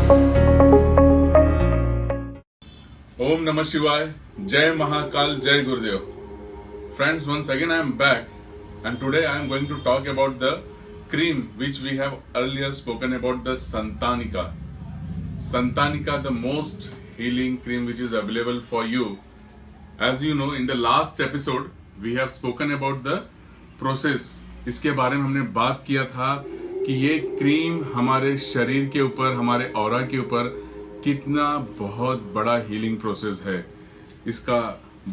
Om Namah Shivaya, Jai Mahakal, Jai Gurudev. Friends, once again I am back and today I am going to talk about the cream which we have earlier spoken about, the Santanika. Santanika, the most healing cream which is available for you. As you know, in the last episode we have spoken about the process. इसके बारे में हमने बात किया था कि ये cream हमारे शरीर के ऊपर, हमारे ऑरा के ऊपर कितना बहुत बड़ा हीलिंग प्रोसेस है, इसका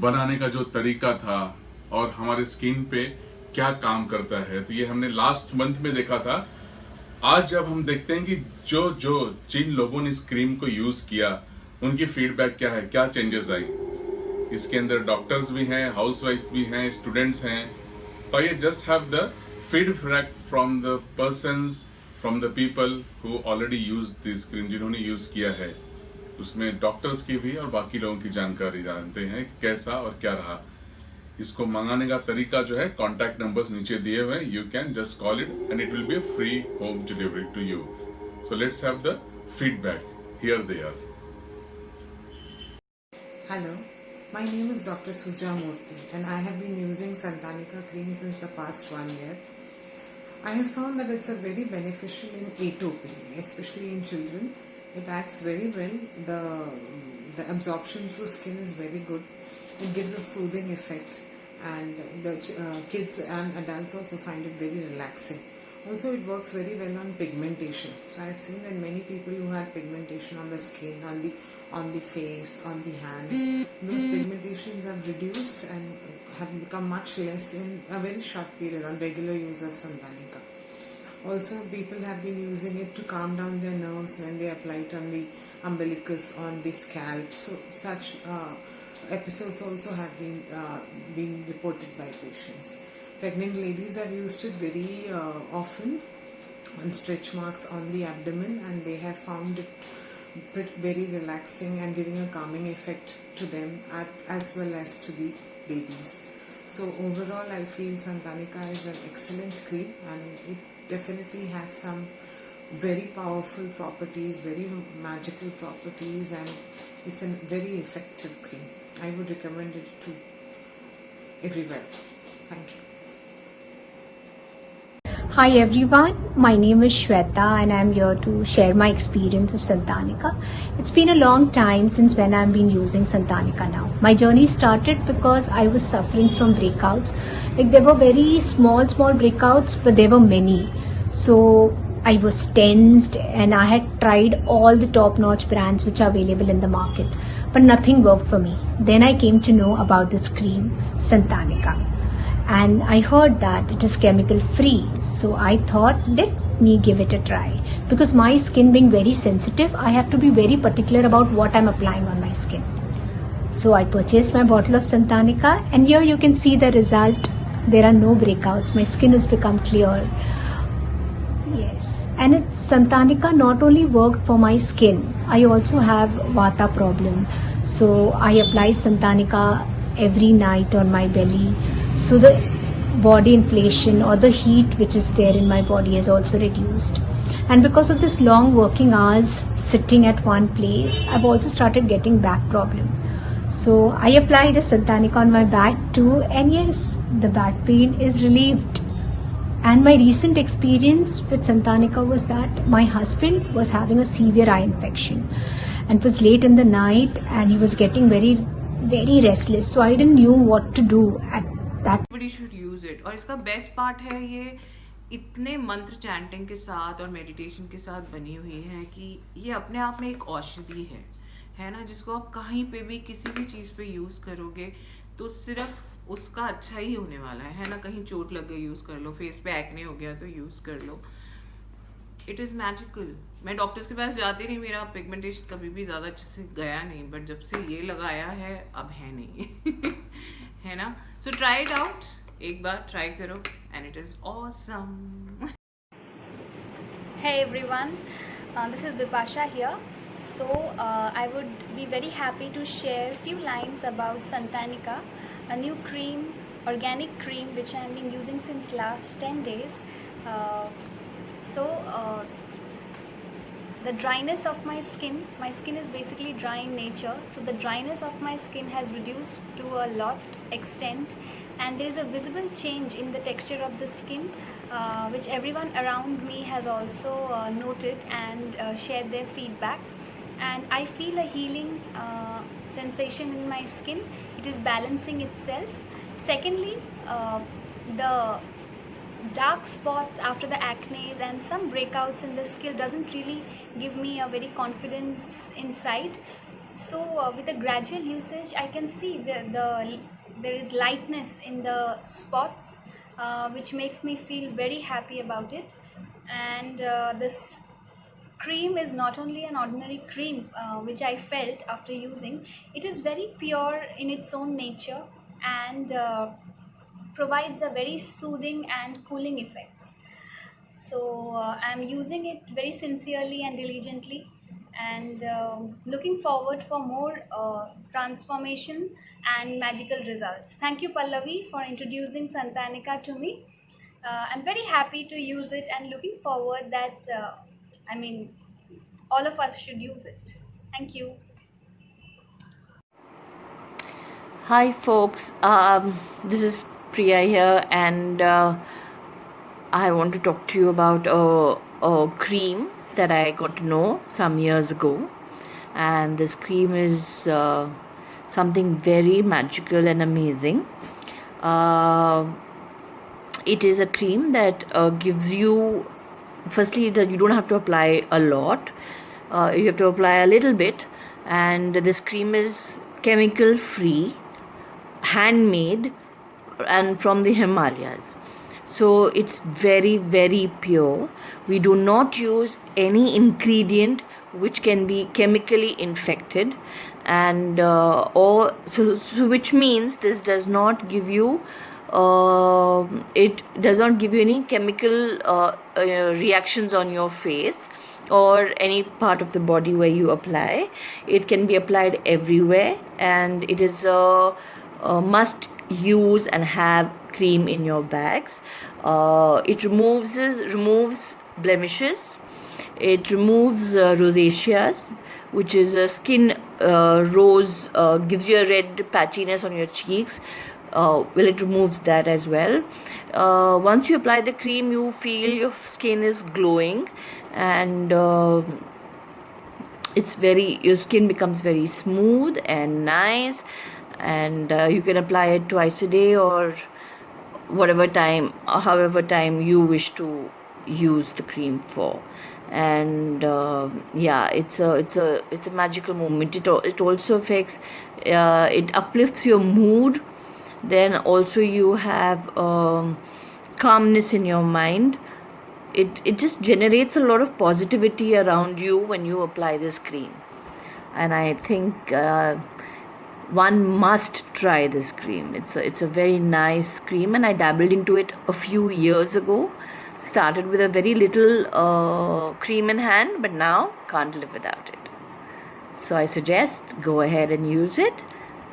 बनाने का जो तरीका था और हमारे स्किन पे क्या काम करता है, तो ये हमने लास्ट मंथ में देखा था। आज जब हम देखते हैं कि जिन लोगों ने इस क्रीम को यूज किया उनकी फीडबैक क्या है, क्या चेंजेस आई। इसके अंदर डॉक्टर्स भी हैं, हाउसवाइफ्स भी हैं, स्टूडेंट्स हैं। तो ये just have the feedback from the persons, from the people who already use this cream, जिन्होंने यूज किया है। उसमें डॉक्टर्स की भी और बाकी लोगों की जानकारी जानते हैं कैसा और क्या रहा। इसको मंगाने का तरीका जो है, कॉन्टैक्ट नंबर्स नीचे दिए हुए, you can just call it and it will be a free home delivery to you. So let's have the feedback, here they are. Hello, my name is Dr. Suja Murthy and I have been using Santanika cream since the past 1 year. I have found that it's a very beneficial in atopy, especially in children. It acts very well. The absorption through skin is very good. It gives a soothing effect and the kids and adults also find it very relaxing. Also, it works very well on pigmentation. So I have seen that many people who had pigmentation on the skin, on the face, on the hands, those pigmentations have reduced and have become much less in a very short period on regular use of Santanika. Also, people have been using it to calm down their nerves when they apply it on the umbilicus, on the scalp. So such episodes also have been reported by patients. Pregnant ladies have used it very often on stretch marks on the abdomen, and they have found it very relaxing and giving a calming effect to them as well as to the babies. So overall, I feel Santanika is an excellent cream and it definitely has some very powerful properties, very magical properties, and it's a very effective cream. I would recommend it to everyone. Thank you. Hi everyone, my name is Shweta and I'm here to share my experience of Santanika. It's been a long time since when I've been using Santanika now. My journey started because I was suffering from breakouts. Like there were very small breakouts, but there were many. So I was tensed and I had tried all the top-notch brands which are available in the market, but nothing worked for me. Then I came to know about this cream, Santanika. And I heard that it is chemical free, so I thought let me give it a try. Because my skin being very sensitive, I have to be very particular about what I'm applying on my skin. So I purchased my bottle of Santanika and here you can see the result. There are no breakouts, my skin has become clear. Yes, and Santanika not only worked for my skin, I also have Vata problem. So I apply Santanika every night on my belly. So the body inflation or the heat which is there in my body has also reduced. And because of this long working hours sitting at one place, I've also started getting back problem. So I applied the Santanika on my back too, and yes, the back pain is relieved. And my recent experience with Santanika was that my husband was having a severe eye infection and it was late in the night and he was getting very restless. So I didn't know what to do at that. Everybody should use it. और इसका best part है ये इतने मंत्र chanting के साथ और meditation के साथ बनी हुई है कि ये अपने आप में एक औषधि है ना, जिसको आप कहीं पे भी किसी भी चीज़ पे यूज़ करोगे तो सिर्फ उसका अच्छा ही होने वाला है ना। कहीं चोट लग गई यूज़ कर लो, फेस पे एक्ने हो गया तो यूज़ कर लो। It is magical. मैं डॉक्टर्स के पास जाती नहीं, मेरा पिगमेंटेशन कभी भी ज़्यादा अच्छे से गया नहीं, बट जब से ये लगाया है अब है नहीं है ना। सो ट्राई इट आउट, एक बार ट्राई करो and it is awesome. Hey everyone, this is Bipasha here. So I would be very happy to share a few lines about Santanika, a new cream, organic cream which I have been using since last 10 days. So the dryness of my skin is basically dry in nature, so the dryness of my skin has reduced to a lot extent, and there is a visible change in the texture of the skin, which everyone around me has also noted and shared their feedback. And I feel a healing sensation in my skin. It is balancing itself. Secondly, the dark spots after the acne and some breakouts in the skin doesn't really give me a very confidence inside. So with a gradual usage, I can see there is lightness in the spots, which makes me feel very happy about it. And this cream is not only an ordinary cream, which I felt after using. It is very pure in its own nature, and provides a very soothing and cooling effects. So I'm using it very sincerely and diligently, and looking forward for more transformation and magical results. Thank you, Pallavi, for introducing Santanica to me. I'm very happy to use it and looking forward that all of us should use it. Thank you. Hi folks, this is Priya here, and I want to talk to you about a cream that I got to know some years ago. And this cream is something very magical and amazing. It is a cream that gives you, firstly, that you don't have to apply a lot. You have to apply a little bit, and this cream is chemical free, handmade, and from the Himalayas. So it's very, very pure. We do not use any ingredient which can be chemically infected, and which means this does not give you it does not give you any chemical reactions on your face or any part of the body where you apply. It can be applied everywhere, and it is a must use and have cream in your bags. It removes blemishes. It removes rosaceas, which is a skin rose, gives you a red patchiness on your cheeks. It removes that as well. Once you apply the cream, you feel your skin is glowing, and your skin becomes very smooth and nice, and you can apply it twice a day or however time you wish to use the cream for. And it's a magical moment. It also affects, it uplifts your mood. Then also you have calmness in your mind. It just generates a lot of positivity around you when you apply this cream. And I think one must try this cream. It's a very nice cream, and I dabbled into it a few years ago. Started with a very little cream in hand, but now can't live without it. So I suggest go ahead and use it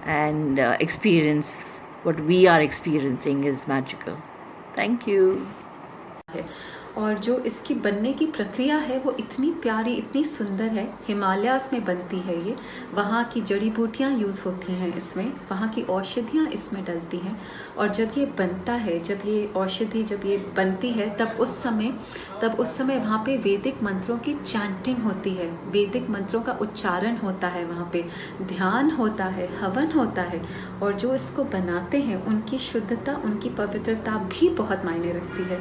and experience what we are experiencing is magical. Thank you. और जो इसकी बनने की प्रक्रिया है वो इतनी प्यारी, इतनी सुंदर है। हिमालयाज़ में बनती है ये, वहाँ की जड़ी बूटियाँ यूज़ होती हैं इसमें, वहाँ की औषधियाँ इसमें डलती हैं। और जब ये बनता है, जब ये बनती है, तब उस समय वहाँ पे वैदिक मंत्रों की चैंटिंग होती है, वैदिक मंत्रों का उच्चारण होता है, वहाँ पे ध्यान होता है, हवन होता है। और जो इसको बनाते हैं उनकी शुद्धता, उनकी पवित्रता भी बहुत मायने रखती है।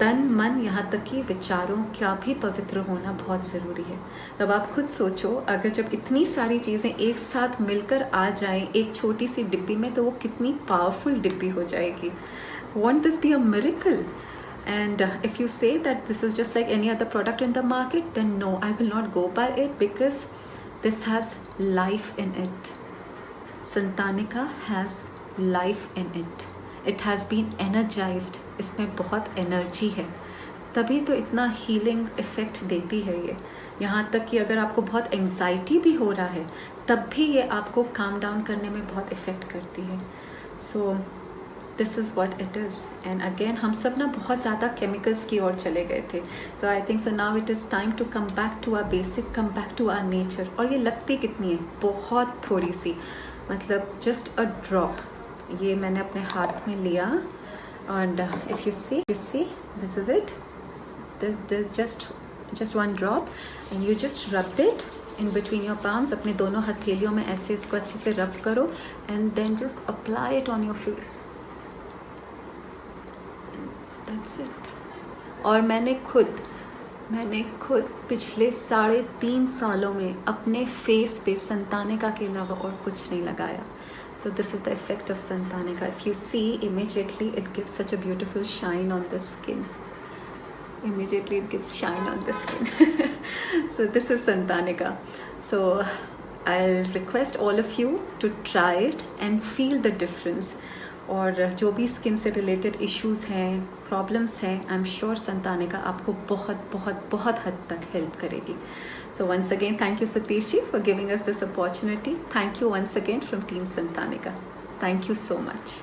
तन मन यहाँ तक कि विचारों का भी पवित्र होना बहुत ज़रूरी है। तब आप खुद सोचो, अगर जब इतनी सारी चीज़ें एक साथ मिलकर आ जाएं एक छोटी सी डिब्बी में, तो वो कितनी पावरफुल डिब्बी हो जाएगी। Won't this be a miracle? And if you say that this is just like any other product in the market, then no, I will not go by it, because this has life in it. Santanica has life in it. It has been energized. इसमें बहुत energy है, तभी तो इतना healing effect देती है ये। यहाँ तक कि अगर आपको बहुत एंजाइटी भी हो रहा है, तब भी ये आपको काम डाउन करने में बहुत इफ़ेक्ट करती है। So this is what it is. And again हम सब ना बहुत ज़्यादा केमिकल्स की ओर चले गए थे. So I think so now it is time to come back to our basic, come back to our nature. और ये लगती कितनी है, बहुत थोड़ी सी, मतलब जस्ट अ ड्रॉप. ये मैंने अपने हाथ में लिया and if you see this is it, just one drop, and you just rub it in between your palms. अपने दोनों हथेलियों में ऐसे इसको अच्छे से रब करो and then just apply it on your face. That's it. और मैंने खुद पिछले 3.5 सालों में अपने फेस पे संतानिका के अलावा और कुछ नहीं लगाया. So this is the effect of Santanika. If you see, immediately it gives such a beautiful shine on the skin. Immediately it gives shine on the skin. So this is Santanika. So I'll request all of you to try it and feel the difference. और जो भी skin से related issues हैं, problems हैं, I am sure संतानिका आपको बहुत बहुत बहुत हद तक हेल्प करेगी. So once again, thank you Satish ji for giving us this opportunity. Thank you once again from Team Santanika. Thank you so much.